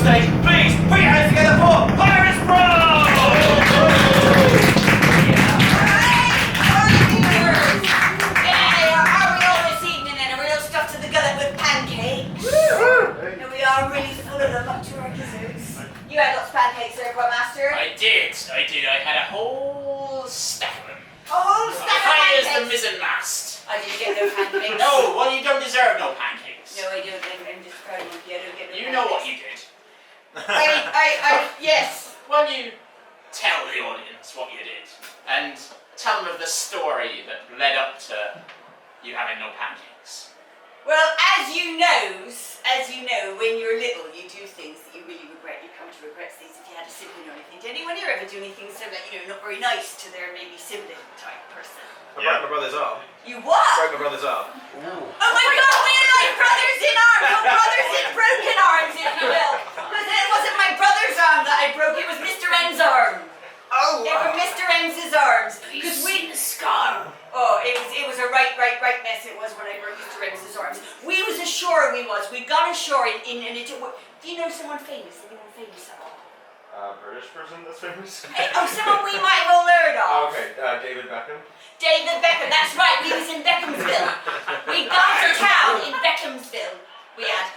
stage, please put your hands together for Pirates Bro! You had lots of pancakes there, Master. I did. I had a whole stack of them. A whole stack of High pancakes? as the mizzenmast. I didn't get no pancakes. No, well, you don't deserve no pancakes. No, I don't. I'm just proud of you. I don't get no You pancakes. know what you did. Yes. Why don't you tell the audience what you did? And tell them of the story that led up to you having no pancakes. Well, as you know, when you're little, you do things that you really regret. You come to regret things if you had a sibling or anything. Did anyone here ever do anything so that, not very nice to their maybe sibling type person? I broke my brother's arm. You what? Broke my brother's arm. Oh my God, we're like brothers in arms, or brothers in broken arms, if you will. But it wasn't my brother's arm that I broke, it was Mr. N's arm. Oh! It was Mr. N's arms. Because we the scar. Oh, it was a right mess it was when I broke Mr. N's arms. We was ashore, we gone ashore in and it, do you know someone famous? Anyone famous at all? British person that's famous? Someone we might have all heard of. Oh, okay, David Beckham. David Beckham, that's right, we was in Beckhamsville. We got to town in Beckhamsville.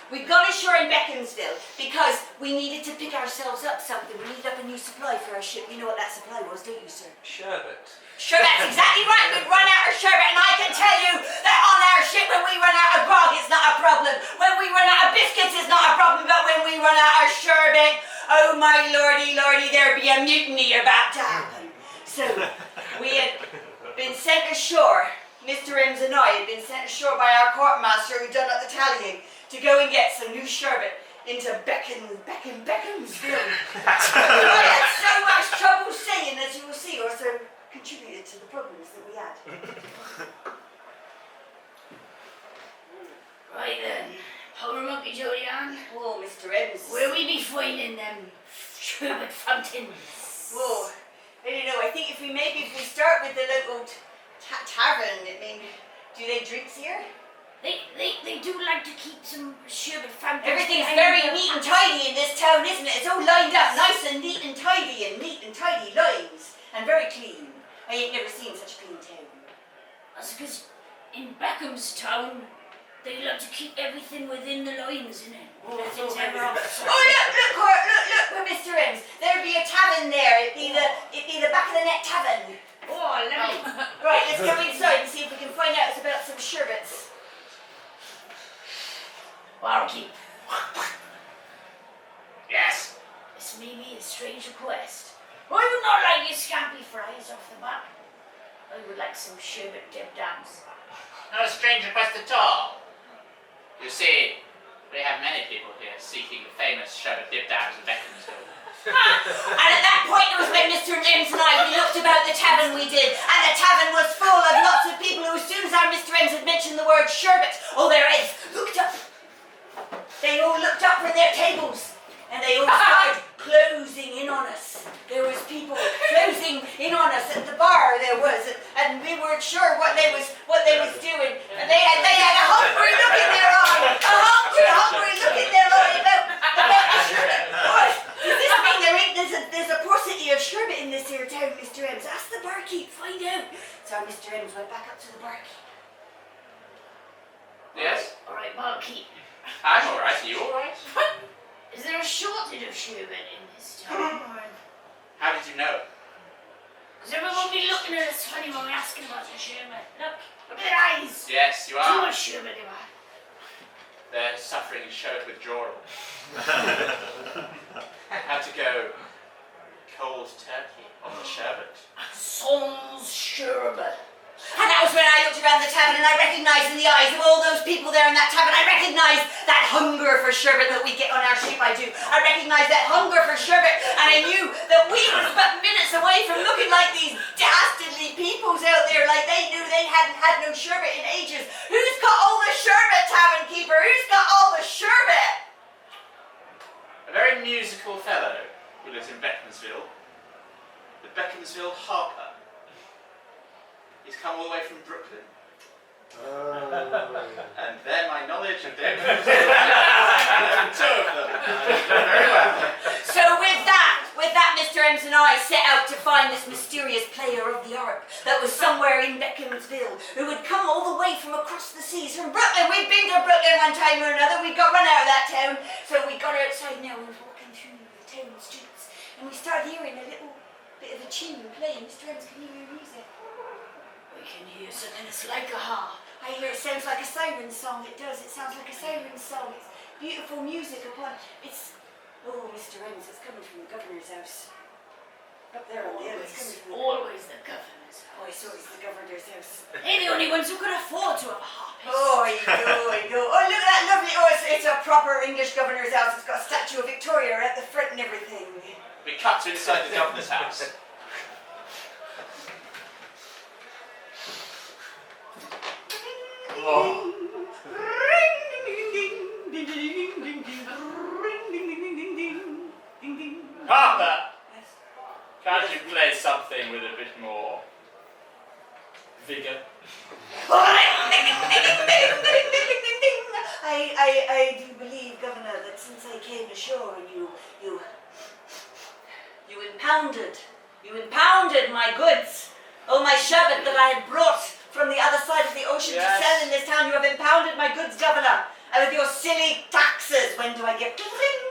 We'd gone ashore in Beckhamsville because we needed to pick ourselves up something. We needed up a new supply for our ship. You know what that supply was, don't you, sir? Sherbet. Sure, that's exactly right. We'd run out of sherbet, and I can tell you that on our ship, when we run out of grog, it's not a problem. When we run out of biscuits, it's not a problem. But when we run out of sherbet, oh my lordy, there'd be a mutiny about to happen. So, we had been sent ashore. Mr. Ems and I had been sent ashore by our quartermaster who'd done up the tallying to go and get some new sherbet into Beckhamsville. I had so much trouble saying, as you will see, also contributed to the problems that we had. Right then, Power Monkey Julian, Oh, Mr. Ems. where we be finding them sherbet fountains? Whoa. I don't know, I think if we start with the local tavern, do they drinks here? They do like to keep some sherbet fountains. Everything's behind very their neat and tidy in this town, isn't it? It's all lined up nice and neat and tidy lines. And very clean. I ain't never seen such a clean town. That's because in Beckham's town, they like to keep everything within the lines, innit? Nothing's ever off. Look, Mr. Ems. There'd be a tavern there. It'd be the back of the net tavern. Oh, lovely. Right, let's go inside and see if we can find out about some sherbets. Barkeep, Yes. this may be a strange request. I would not like your scampi fries off the bat. I would like some sherbet dip-dams. Not a strange request at all. You see, we have many people here seeking the famous sherbet dip-dams in Beckhamsville. And at that point, it was when Mr. Ems and I, we looked about the tavern we did, and the tavern was full of lots of people who, as soon as our Mr. Ems had mentioned the word sherbet, looked up. They all looked up from their tables, and they all started closing in on us. There was people closing in on us at the bar. There was, and we weren't sure what they was doing. And they had a hungry look in their eye, a hungry look in their eye about the sherbet. What? Does this mean there's a paucity of sherbet in this here town, Mr. Ems? Ask the barkeep, find out. So Mr. Ems went back up to the barkeep. Yes? Alright, barkeep. I'm alright. Are you alright? Is there a shortage of sherbet in this town? How did you know? Because everyone will be looking at us funny when we're asking about the sherbet. Look at their eyes. Yes, you Too are. much sherbet in my. They're suffering sherbet withdrawal. Had to go cold turkey on the sherbet. Sans sherbet. And that was when I looked around the tavern and I recognised in the eyes of all those people there in that tavern, I recognised that hunger for sherbet that we get on our ship, I do. I recognised that hunger for sherbet, and I knew that we was but minutes away from looking like these dastardly peoples out there, like they knew they hadn't had no sherbet in ages. Who's got all the sherbet, tavern keeper? Who's got all the sherbet? A very musical fellow who lives in Beckhamsville. The Beckhamsville Harper. He's come all the way from Brooklyn. And then my knowledge of Beckhamsville, two of them. So with that, Mr. Ems and I set out to find this mysterious player of the harp that was somewhere in Beckhamsville, who had come all the way from across the seas from Brooklyn. We'd been to Brooklyn one time or another. We got run out of that town, so we got outside now and was walking through the town streets, and we started hearing a little bit of a tune playing. Mr. Ems, can you hear music? We can hear something that's like a harp. I hear it sounds like a siren song. It does. It sounds like a siren song. It's beautiful music upon. It's. Oh, Mr. Ems, it's coming from the governor's house. Up there on the hill. It's coming from the. Always the governor's house. Oh, it's always the governor's house. They're the only ones who could afford to have a harpist. Oh, I go. Oh, look at that lovely. Oh, it's a proper English governor's house. It's got a statue of Victoria at the front and everything. We cut to inside the governor's house. Oh. Harper, can't you play something with a bit more vigor? I do believe, Governor, that since I came ashore and you impounded my goods, oh, my sherbet that I had brought from the other side of the ocean to sell in this town, you have impounded my goods, Governor, and with your silly taxes. When do I get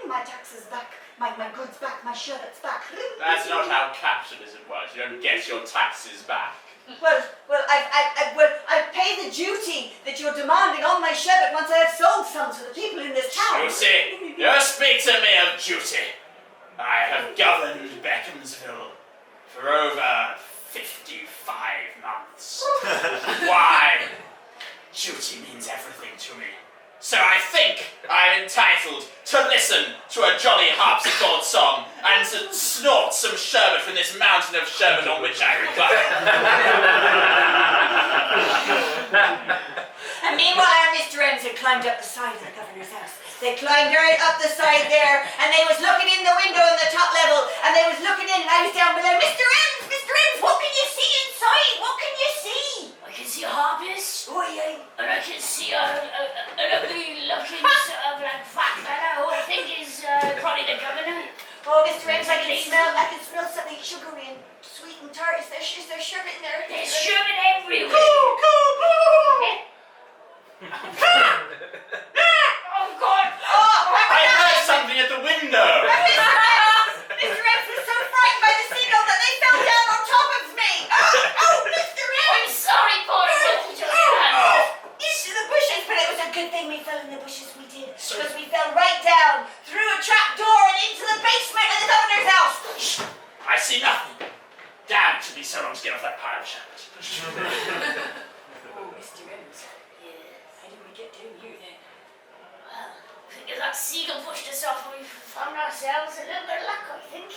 my taxes back? My goods back, my sherbets back. That's not how capitalism works. You don't get your taxes back. Well, I pay the duty that you're demanding on my sherbet once I have sold some to the people in this town. Duty? You speak to me of duty. I have governed Beckhamsville for over 55 months. Why? Duty means everything to me. So I think I'm entitled to listen to a jolly harpsichord song and to snort some sherbet from this mountain of sherbet on which I recline. And meanwhile, Mr. Ems had climbed up the side of the governor's house. They climbed right up the side there, and they was looking in the window in the top level, and they was looking in, and I was down below. Mr. Ems, what can you see inside? What can you see? I can see a harpist. Oh, yeah. And I can see a lovely looking sort of like fat fellow who I think is probably the governor. Oh, Mr. Ems, I can smell something sugary and sweet and tart. Is there sherbet in there? There's sherbet everywhere. Oh God! I heard something at the window. Mr. Ems was so frightened by the seagull that they fell down on top of me. Oh, Mr. Ems! I'm sorry, poor little Julian. Into the bushes, but it was a good thing we fell in the bushes. We did, because we fell right down through a trap door and into the basement of the governor's house. Shh! I see nothing. Damn, it took me so long to get off that pile of sherbet. Oh, Mr. Ems. Yes. How did we get down here then? Well, I think if that seagull pushed us off, we found ourselves a little bit of luck, I think.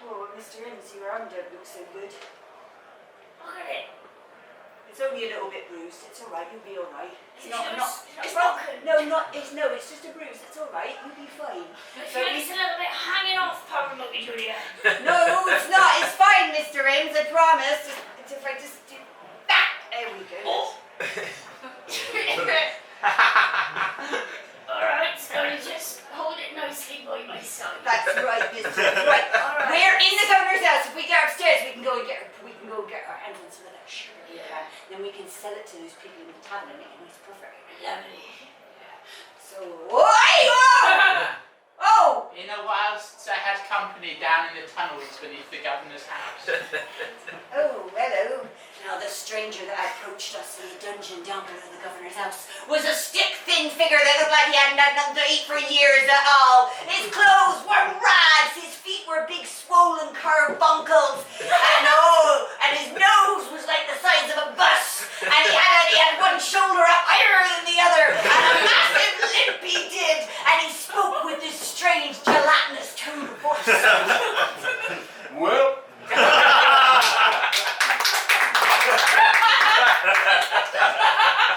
Oh, Mr. Ems, your arm don't look so good. Look at it. It's only a little bit bruised. It's all right. You'll be all right. It's broken. It's just a bruise. It's all right. You'll be fine. I feel like it's a little bit hanging off, poor little Julia. No, it's not. It's fine, Mr. Ems. I promise. If I just do that, there we go. Oh. Alright, so you just hold it nicely by my side. That's right, Mr. Ems. Right. Alright. We're in the governor's house. If we get upstairs, we can go get our hands on some of that sugar. Yeah. Then we can sell it to those people in the tavern and make a nice profit. Lovely. So, oh! In a while since I had company down in the tunnels beneath the governor's house. Oh, hello. Now, the stranger that approached us in the dungeon down below the governor's house was a stick-thin figure that looked like he hadn't had nothing to eat for years at all. His clothes were rags, his feet were big swollen carbuncles, and his nose was like the size of a bus, and he had one shoulder up higher than the other, and a massive limp he did, and he spoke with this strange gelatinous tone of voice. Well,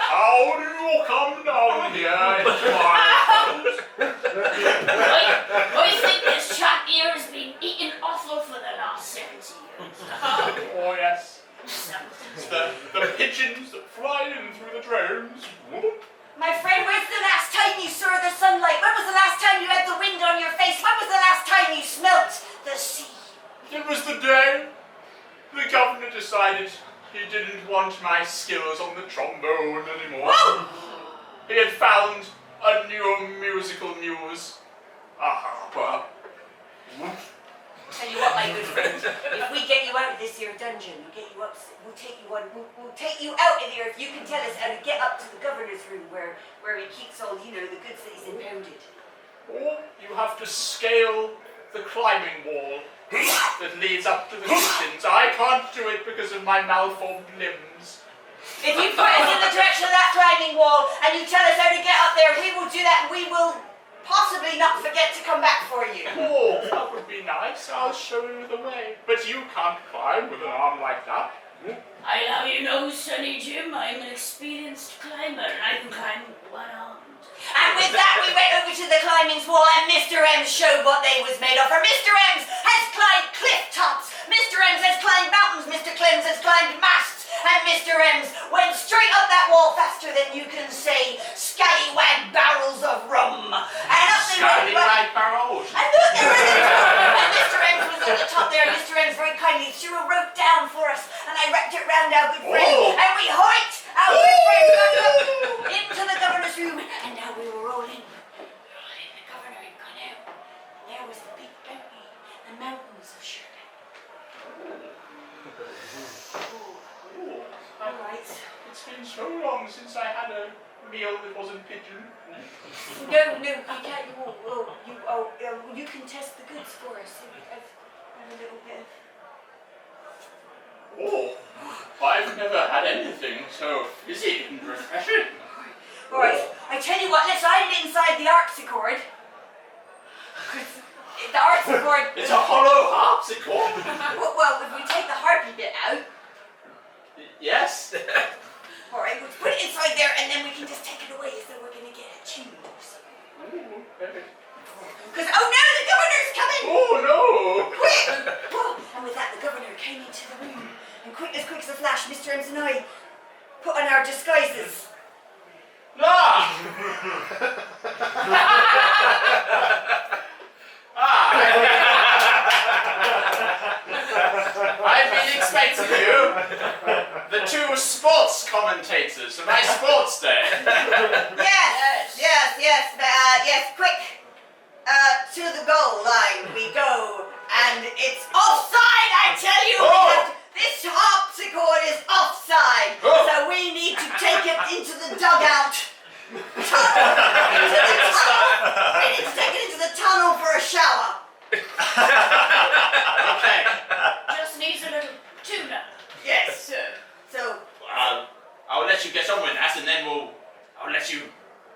how do you come down here? I think this chap here has been eating offal for the last 70 years. Oh yes. It's the pigeons that fly in through the drones. decided he didn't want my skills on the trombone anymore. He had found a new musical muse, a harper. Tell you what, my good friend, if we get you out of this here dungeon, we'll take you out of here if you can tell us how to get up to the governor's room where he keeps all, the goods that he's impounded. Or you have to scale the climbing wall that leads up to the kitchens. I can't do it because of my malformed limbs. If you point us in the direction of that climbing wall and you tell us how to get up there, we will do that and we will possibly not forget to come back for you. Oh, that would be nice. I'll show you the way. But you can't climb with an arm like that. I'll have you know, Sonny Jim, I'm an experienced climber and I can climb one-armed. And with that, we went over to the climbing wall and Mr. Ems showed what they was made of. For Mr. Ems has climbed cliff tops, Mr. Ems has climbed mountains, Mr. Clems has climbed masts, and Mr. Ems went straight up that wall faster than you can say scallywag barrels of rum. And up they went. Scallywag barrels. And look, they were at the top. And Mr. Ems was at the top there. Mr. Ems very kindly threw a rope down for us, and I wrapped it round our good friend, and we hiked our good friend back up into the governor's room, and now we were rolling. The governor had gone out. And there was the big bounty, the mountains of sherbet. All right. It's been so long since I had a meal that wasn't pigeon. No, you can't. You can test the goods for us. Have a little bit. Oh, I've never had anything so fizzy and refreshing. All right. I tell you what. Let's hide it inside the harpsichord. The harpsichord. It's a hollow harpsichord. Well, if we take the harpy bit out. Yes. All right. We'll put it inside there, and then we can just take it away as though we're gonna get a tune or something. Because oh no, the governor's coming! Oh no! Quick! And with that, the governor came into the room, and quick as a flash, Mr. Ems and I put on our disguises. I've been expecting you. The two sports commentators for my sports day. Yes, quick. To the goal line we go, and it's offside, I tell you! This harpsichord is offside, so we need to take it into the dugout. We need to take it into the tunnel for a shower. Okay. Just needs a little tune-up. Yes. So, I'll let you get on with that, and then I'll let you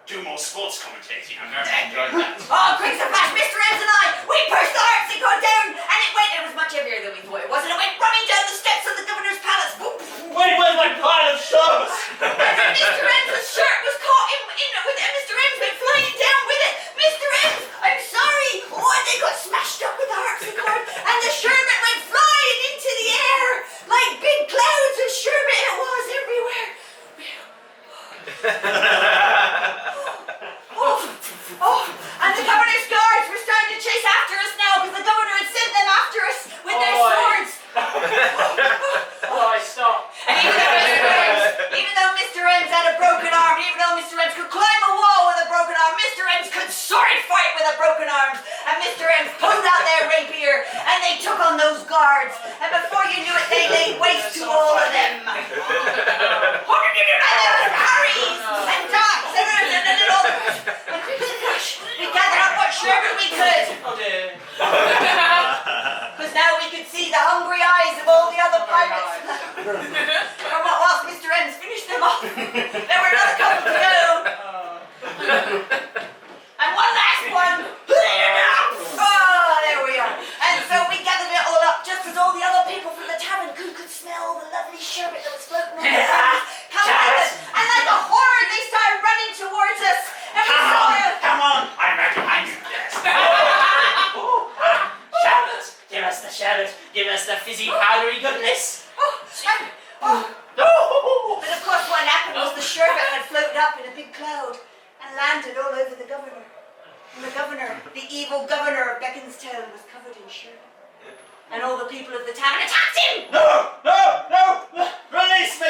do more sports commentating. I'm very enjoying that. oh, quick as a flash, Mr. Ems and I, we pushed the harpsichord down, and it was much heavier than we thought it was, and it went running down the steps of the governor's palace. Wait, where's my pile of sherbet? And then Mr. Ems' shirt was caught in with it, and Mr. Ems went flying down with it. Mr. Ems, I'm sorry. Oh, and they got smashed up with the harpsichord, and the sherbet went flying into the air like big clouds of sherbet. It was everywhere. And the governor's guards were starting to chase after us now because the governor had sent them after us with their swords. Stop. And even though Mr. Ems had a broken arm, even though Mr. Ems could climb a wall with a broken arm, Mr. Ems could sword fight with a broken arm. And Mr. Ems pulled out their rapier and they took on those guards. And before you knew it, they laid waste to all of them. And there was Harry's and Doc's and all the rest. And we gathered up what sherbet we could. Oh dear. Because now we could see the hungry eyes of all the other pirates. From whilst Mr. Ems finished them off, there were another couple to go. And one last one. Oh, there we are. And so we gathered it all up just as all the other people from the tavern could smell the lovely sherbet that was floating on the ground. And like a horde, they started running towards us. And we saw them. Come on. I'm right behind you. Yes. Sherbet. Give us the sherbet. Give us the fizzy, powdery goodness. But of course what happened was the sherbet had floated up in a big cloud and landed all over the governor. And the governor, the evil governor of Beckhamsville, was covered in sherbet. and all the people of the tavern attacked him! No! Release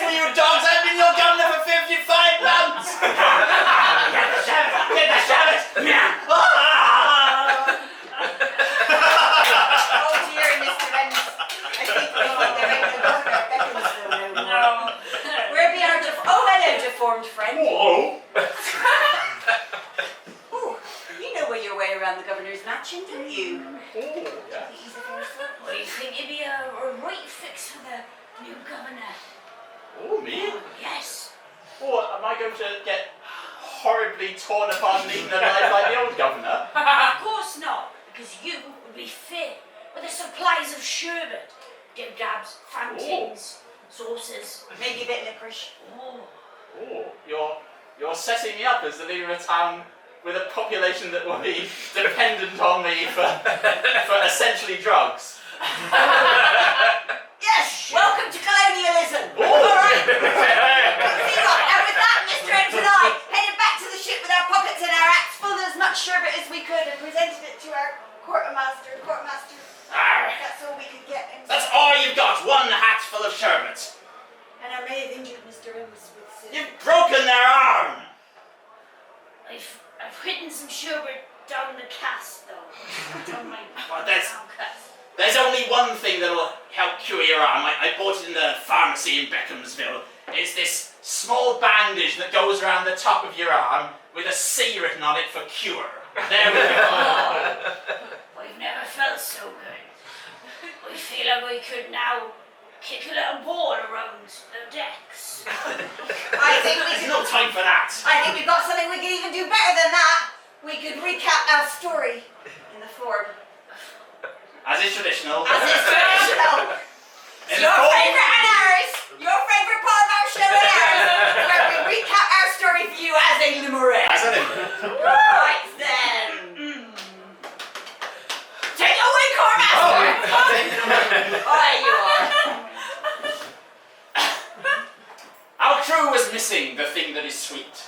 me, you dogs! I've been your governor for 55 months! Get the sherbet! Yeah. Oh dear, Mr. Renz. I think we got the right governor at Beckhamsville now. No. Where be our hello, deformed friend. Whoa! Oh, you know where your way around the governor's mansion, don't you? Yeah. He's a very sort. What do you think he'd be a right fix for the new governor? Oh, me? Yes. Oh, am I going to get horribly torn apart and eaten alive like the old governor? Of course not, because you would be fit with the supplies of sherbet, dib-dabs, fountains, sauces. Maybe a bit licorice. Oh. Oh, you're setting me up as the leader of a town with a population that will be dependent on me for essentially drugs. Yes! Welcome to colonialism! Oh. Alright! See what? And with that, Mr. Ems and I headed back to the ship with our pockets and our hats full of as much sherbet as we could and presented it to our quartermaster. That's all we could get. That's all you've got, one hat full of sherbet. And I may have injured Mr. Ems with You've broken their arm. I've hidden some sherbet down the cask, though. Down my Well, that's- down cask. There's only one thing that'll help cure your arm. I bought it in the pharmacy in Beckhamsville. It's this small bandage that goes around the top of your arm with a C written on it for cure. There we go. I've never felt so good. I feel like I could now kick a little ball around the decks. I think There's no time for that. we've got something we can even do better than that. We could recap our story in the form. As is traditional. As is traditional. In Your the form- favourite and ours. Your favourite part of our show and ours. Where we recap our story for you as a limerick. As an Right then. Take it away, Cormaster. There you are. Our crew was missing the thing that is sweet.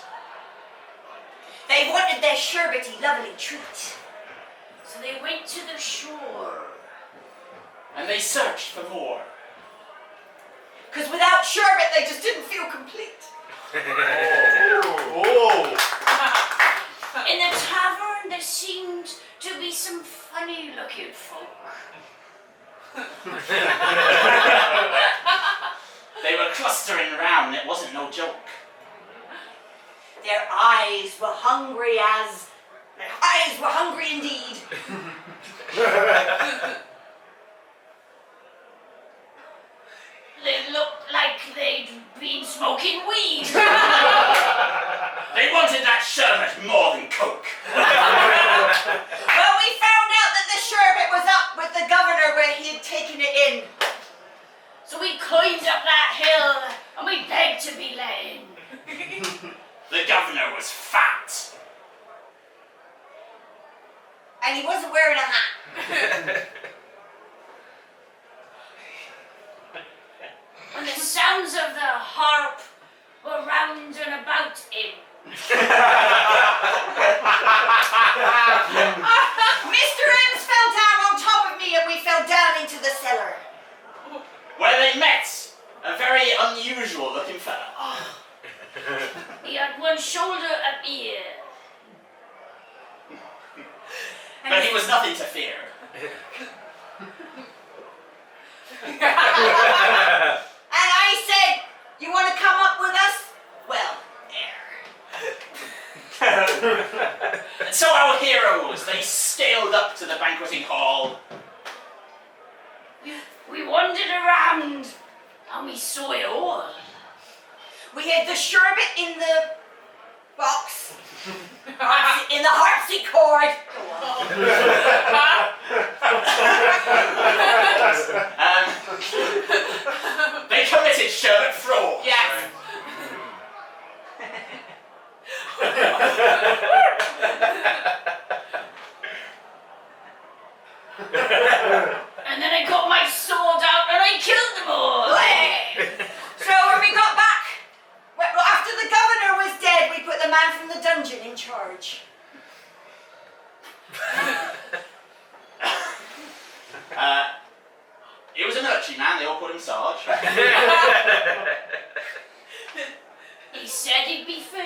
They wanted their sherbety, lovely treat. So they went to the shore. And they searched for more. Because without sherbet, they just didn't feel complete. Oh! In the tavern, there seemed to be some funny-looking folk. They were clustering around, it wasn't no joke. Their eyes were hungry indeed. They looked like they'd been smoking weed. They wanted that sherbet more than coke. Well, we found out that the sherbet was up with the governor where he had taken it in. So we climbed up that hill and we begged to be let in. The governor was fat. And he wasn't wearing a hat. When the sounds of the harp were round and about him. Mr. Ems fell down on top of me and we fell down into the cellar. Where they met a very unusual looking fella. He had one shoulder up here. But he was nothing to fear. And I said, you want to come up with us? Well, there. And so our heroes, they scaled up to the banqueting hall. We wandered around and we saw it all. We had the sherbet in the box. In the harpsichord. They committed sherbet fraud. Yes. And then I got my sword out and I killed them all. So when we got back, well, after the governor was dead, we put the man from the dungeon in charge. He was a military man, they all called him Sarge. He said he'd be fair.